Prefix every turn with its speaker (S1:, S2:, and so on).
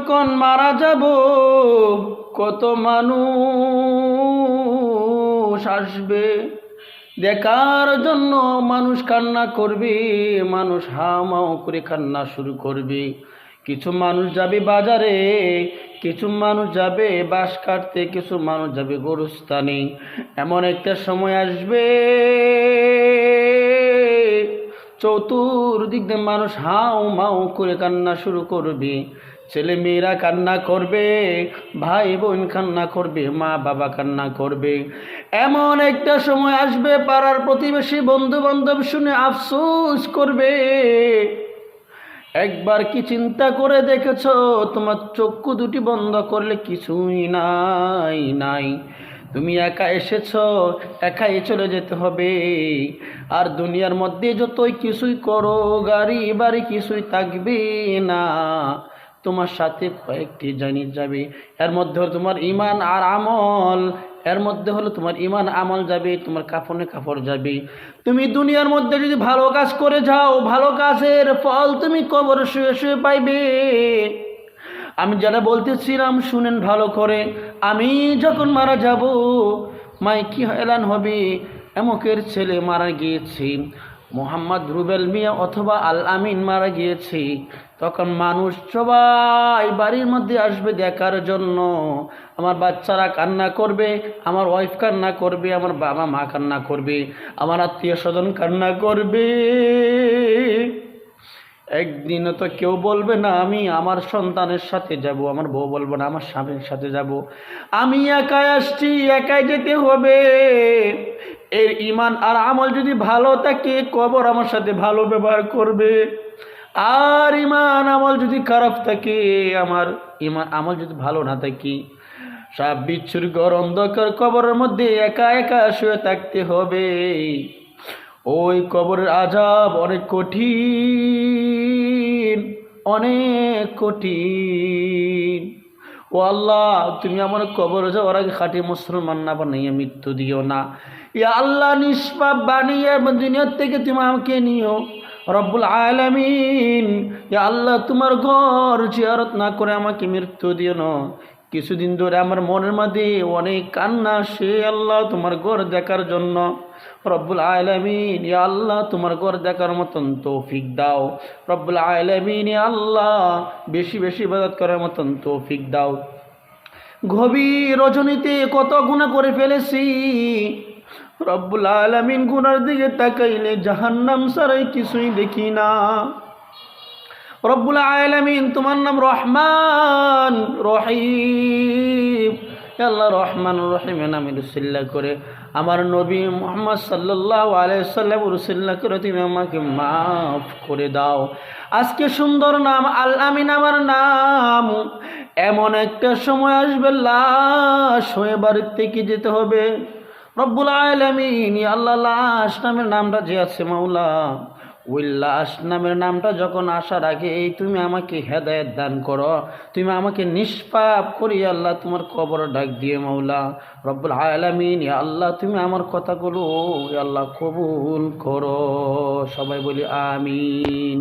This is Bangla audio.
S1: যখন মারা যাব কত মানুষ আসবে দেখার জন্য। মানুষ কান্না করবে, মানুষ হামাও করে কান্না শুরু করবে। কিছু মানুষ যাবে বাজারে, কিছু মানুষ যাবে বাঁশ কাটতে, কিছু মানুষ যাবে গরুস্থানে। এমন একটা সময় আসবে চতুর্দিক দিয়ে মানুষ হাও মাও করে কান্না শুরু করবে। ছেলে মেয়েরা কান্না করবে, ভাই বোন কান্না করবে, মা বাবা কান্না করবে। এমন একটা সময় আসবে পাড়ার প্রতিবেশী বন্ধু বান্ধব শুনে আফসোস করবে। একবার কি চিন্তা করে দেখেছ তোমার চক্ষু দুটি বন্ধ করলে কিছুই নাই নাই। তুমি একা এসেছ, একাই চলে যেতে হবে। আর দুনিয়ার মধ্যে যতই কিছুই করো, গাড়ি বাড়ি কিছুই থাকবে না, তোমার সাথে কয়েকটি জিনিস যাবে। এর মধ্যে হলো তোমার ঈমান আর আমল, এর মধ্যে হলো তোমার ঈমান আমল যাবে, তোমার কাফনে কাপড় যাবে। তুমি দুনিয়ার মধ্যে যদি ভালো কাজ করে যাও, ভালো কাজের ফল তুমি কবরে শুয়ে শুয়ে পাইবে। আমি যারা বলতেছিলাম শুনেন ভালো করে, আমি যখন মারা যাব মাইকি এলান হবে এমকের ছেলে মারা গিয়েছে, মোহাম্মদ রুবেল মিয়া অথবা আল আমিন মারা গিয়েছে। তখন মানুষ সবাই বাড়ির মধ্যে আসবে দেখার জন্য। আমার বাচ্চারা কান্না করবে, আমার ওয়াইফ কান্না করবে, আমার বাবা মা কান্না করবে, আমার আত্মীয় স্বজন কান্না করবে। একদিনও তো কেউ বলবে না আমি আমার সন্তানের সাথে যাব, আমার বউ বলবো না আমার স্বামীর সাথে যাব। আমি একাই আসছি, একাই যেতে হবে। এর ঈমান আর আমল যদি ভালো থাকে কবর আমার সাথে ভালো ব্যবহার করবে। আর ঈমান আমল যদি খারাপ থাকে, আমার ঈমান আমল যদি ভালো না থাকে, সাপ বিচ্ছুর ঘর অন্ধকার কবরের মধ্যে একা একা শুয়ে থাকতে হবে। ওই কবরের আযাব অনেক কঠিন, অনেক কঠিন। ও আল্লাহ, তুমি আমার কবরে যাওয়ার আগে খাঁটি মুসলমান না বানাইয়া মৃত্যু দিও না। ইয়া আল্লাহ, নিষ্পাপ বানিয়ে দুনিয়ার থেকে তুমি আমাকে নিও রব্বুল আলামিন। ইয়া আল্লাহ, তোমার ঘর জিয়ারত না করে আমাকে মৃত্যু দিও না। কিছুদিন ধরে আমার মনের মধ্যে অনেক কান্না আসে আল্লাহ তোমার ঘর দেখার জন্য। রব্বুল আলামিন, ইয়া আল্লাহ, তোমার ঘর দেখার মতন তৌফিক দাও। রব্বুল আলামিন, ইয়া আল্লাহ, বেশি বেশি ইবাদত করার মতন তৌফিক দাও। গভীর রজনীতে কত গুনাহ করে ফেলেছি রব্বুল আলামিন, গুনার দিকে তাকাইলে জাহান্নাম ছাড়াই কিছুই দেখি না। রব্বুল আলামিন, তোমার নাম রহমান রহিম। আল্লাহ রহমান রহিমের নামে রুসিল্লা করে আমার নবী মুহাম্মদ সাল্লাল্লাহু আলাইহি সাল্লাম রুসিল্লা করে তুমি আমাকে মাফ করে দাও। আজকে সুন্দর নাম আল আমিন আমার নাম। এমন একটা সময় আসবে লাশ হয়ে বাড়ির থেকে যেতে হবে। রব্বুল আলামিন, আল্লাহ, লাশ নামের নামটা যে আছে মাওলা, ওই লাশ নামের নামটা যখন আসার আগে তুমি আমাকে হেদায়েত দান করো, তুমি আমাকে নিষ্পাপ করি আল্লাহ তোমার কবর ডাক দিয়ে মাওলা। রব্বুল আলামিন, ইয়া আল্লাহ, তুমি আমার কথাগুলো আল্লাহ কবুল করো। সবাই বলি আমিন।